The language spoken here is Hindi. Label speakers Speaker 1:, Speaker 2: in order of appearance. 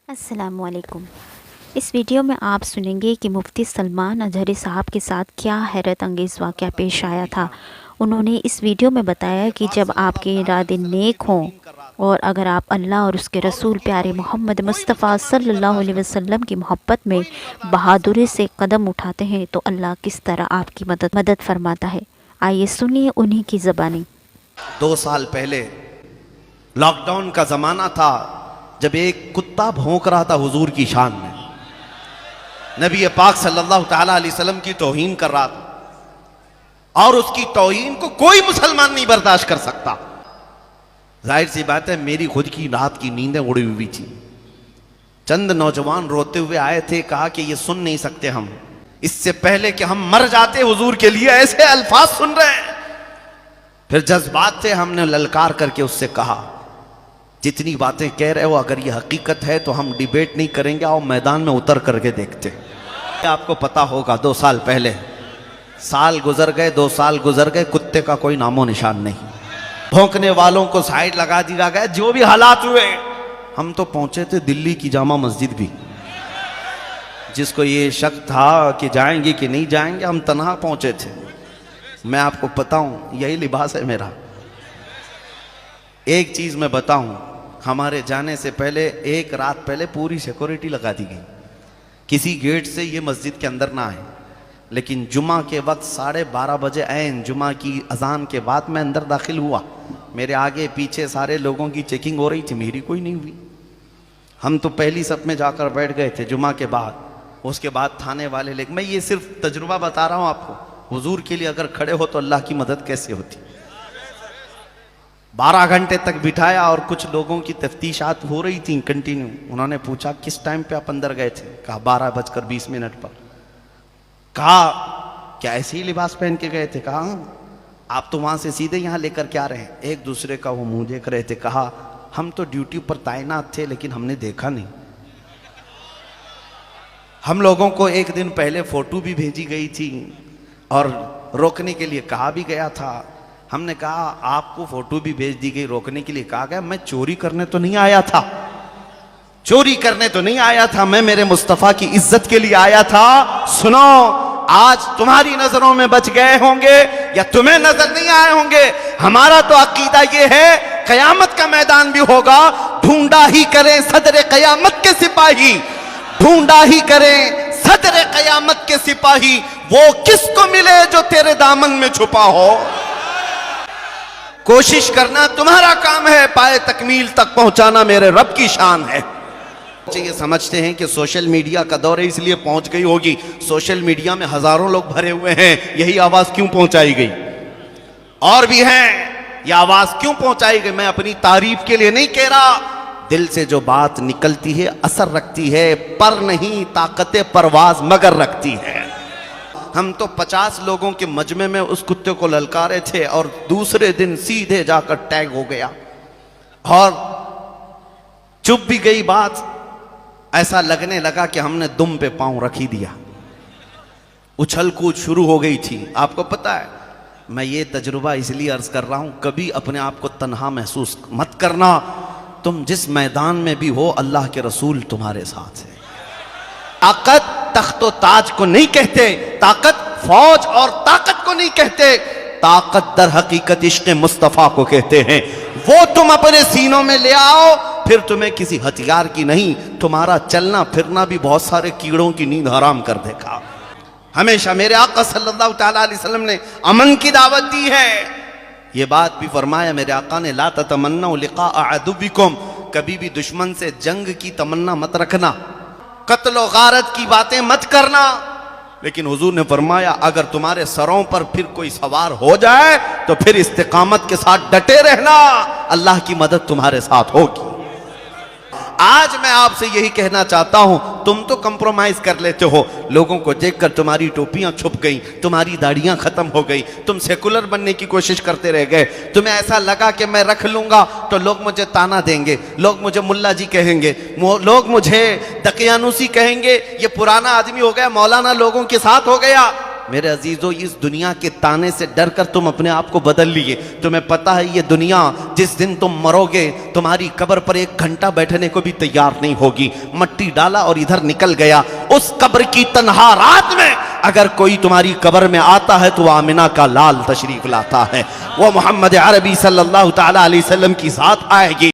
Speaker 1: अस्सलामुअलैकुम। इस वीडियो में आप सुनेंगे कि मुफ्ती सलमान अजहरी साहब के साथ क्या हैरत अंगेज़ वाक़या पेश आया था। उन्होंने इस वीडियो में बताया कि जब आपके इरादे नेक हों और अगर आप अल्लाह और उसके रसूल प्यारे मोहम्मद मुस्तफ़ा सल्लल्लाहु अलैहि वसल्लम की मोहब्बत में बहादुरी से कदम उठाते हैं तो अल्लाह किस तरह आपकी मदद फरमाता है। आइए सुनिए उन्हीं की ज़बानी।
Speaker 2: 2 साल पहले लॉकडाउन का ज़माना था, जब एक कुत्ता भौंक रहा था हुजूर की शान में, नबी पाक सल्लल्लाहु ताला अलैहि वसल्लम की तौहीन कर रहा था और उसकी तौहीन को कोई मुसलमान नहीं बर्दाश्त कर सकता। जाहिर सी बात है, मेरी खुद की रात की नींदें उड़ी हुई थी। चंद नौजवान रोते हुए आए थे, कहा कि ये सुन नहीं सकते हम, इससे पहले कि हम मर जाते हुजूर के लिए ऐसे अल्फाज सुन रहे हैं। फिर जज्बात से हमने ललकार करके उससे कहा, जितनी बातें कह रहे हो अगर ये हकीकत है तो हम डिबेट नहीं करेंगे, आओ मैदान में उतर करके देखते हैं। आपको पता होगा 2 साल पहले, साल गुजर गए, 2 साल गुजर गए, कुत्ते का कोई नामो निशान नहीं। भौंकने वालों को साइड लगा दिया गया। जो भी हालात हुए, हम तो पहुंचे थे दिल्ली की जामा मस्जिद भी, जिसको ये शक था कि जाएंगे कि नहीं जाएंगे, हम तन्हा पहुंचे थे। मैं आपको बताऊं, यही लिबास है मेरा। एक चीज मैं बताऊं, हमारे जाने से पहले 1 रात पहले पूरी सिक्योरिटी लगा दी गई, किसी गेट से ये मस्जिद के अंदर ना आए। लेकिन जुमा के वक्त 12:30 बजे ऐन जुमा की अजान के बाद मैं अंदर दाखिल हुआ। मेरे आगे पीछे सारे लोगों की चेकिंग हो रही थी, मेरी कोई नहीं हुई। हम तो पहली सफ में जाकर बैठ गए थे जुमा के बाद। उसके बाद थाने वाले लेकिन मैं ये सिर्फ तजुर्बा बता रहा हूँ आपको, हुजूर के लिए अगर खड़े हो तो अल्लाह की मदद कैसे होती। 12 घंटे तक बिठाया और कुछ लोगों की तफ्तीशात हो रही थी कंटिन्यू। उन्होंने पूछा किस टाइम पे आप अंदर गए थे, कहा 12:20 पर। कहा क्या ऐसे ही लिबास पहन के गए थे, कहा आप तो वहां से सीधे यहाँ लेकर के आ रहे हैं। एक दूसरे का वो मुंह देख रहे थे। कहा हम तो ड्यूटी पर तैनात थे लेकिन हमने देखा नहीं। हम लोगों को एक दिन पहले फोटो भी भेजी गई थी और रोकने के लिए कहा भी गया था। हमने कहा आपको फोटो भी भेज दी गई, रोकने के लिए कहा गया। मैं चोरी करने तो नहीं आया था, चोरी करने तो नहीं आया था, मैं मेरे मुस्तफा की इज्जत के लिए आया था। सुनो, आज तुम्हारी नजरों में बच गए होंगे या तुम्हें नजर नहीं आए होंगे, हमारा तो अकीदा ये है कयामत का मैदान भी होगा, ढूंढा ही करें सदर कयामत के सिपाही, ढूंढा ही करें सदर कयामत के सिपाही, वो किसको मिले जो तेरे दामन में छुपा हो। कोशिश करना तुम्हारा काम है, पाए तकमील तक पहुंचाना मेरे रब की शान है। ये समझते हैं कि सोशल मीडिया का दौर है इसलिए पहुंच गई होगी। सोशल मीडिया में हजारों लोग भरे हुए हैं, यही आवाज क्यों पहुंचाई गई? और भी हैं, यह आवाज क्यों पहुंचाई गई? मैं अपनी तारीफ के लिए नहीं कह रहा, दिल से जो बात निकलती है असर रखती है, पर नहीं ताकते परवाज मगर रखती है। हम तो 50 लोगों के मजमे में उस कुत्ते को ललकारे थे और दूसरे दिन सीधे जाकर टैग हो गया और चुप भी गई बात। ऐसा लगने लगा कि हमने दुम पे पांव रख ही दिया। उछल कूद शुरू हो गई थी। आपको पता है, मैं ये तजुर्बा इसलिए अर्ज कर रहा हूं, कभी अपने आप को तन्हा महसूस मत करना। तुम जिस मैदान में भी हो, अल्लाह के रसूल तुम्हारे साथ है। ताकत तख्तो ताज को नहीं कहते, ताकत फौज और ताकत को नहीं कहते, ताकत दर हकीकत इश्क़ मुस्तफ़ा को कहते हैं। वो तुम अपने सीनों में ले आओ, फिर तुम्हें किसी हथियार की नहीं, तुम्हारा चलना फिरना भी बहुत सारे कीड़ों की नींद हराम कर देगा। हमेशा मेरे आका सल्लल्लाहु ताला अलैहि वसल्लम ने अमन की दावत दी है। ये बात भी फरमाया मेरे आका ने, ला ततमन्नौ लिक़ा अदुव्विकुम, कभी भी दुश्मन से जंग की तमन्ना मत रखना, कत्ल और गारत की बातें मत करना। लेकिन हुजूर ने फरमाया अगर तुम्हारे सरों पर फिर कोई सवार हो जाए तो फिर इस्तिकामत के साथ डटे रहना, अल्लाह की मदद तुम्हारे साथ होगी। आज मैं आपसे यही कहना चाहता हूं, तुम तो कंप्रोमाइज कर लेते हो। लोगों को देखकर तुम्हारी टोपियां छुप गई, तुम्हारी दाढ़ियां खत्म हो गई, तुम सेकुलर बनने की कोशिश करते रह गए। तुम्हें ऐसा लगा कि मैं रख लूंगा तो लोग मुझे ताना देंगे, लोग मुझे मुल्ला जी कहेंगे, लोग मुझे दकियानुसी कहेंगे, ये पुराना आदमी हो गया, मौलाना लोगों के साथ हो गया। मेरे अजीजों, इस दुनिया के ताने से डर कर तुम अपने आप को बदल लिए। तुम्हें पता है ये दुनिया जिस दिन तुम मरोगे तुम्हारी कब्र पर 1 घंटा बैठने को भी तैयार नहीं होगी। मट्टी डाला और इधर निकल गया। उस कब्र की तन्हा रात में अगर कोई तुम्हारी कब्र में आता है तो आमिना का लाल तशरीफ लाता है, वो मोहम्मद अरबी सल्लल्लाहु तआला अलैहि वसल्लम की साथ आएगी।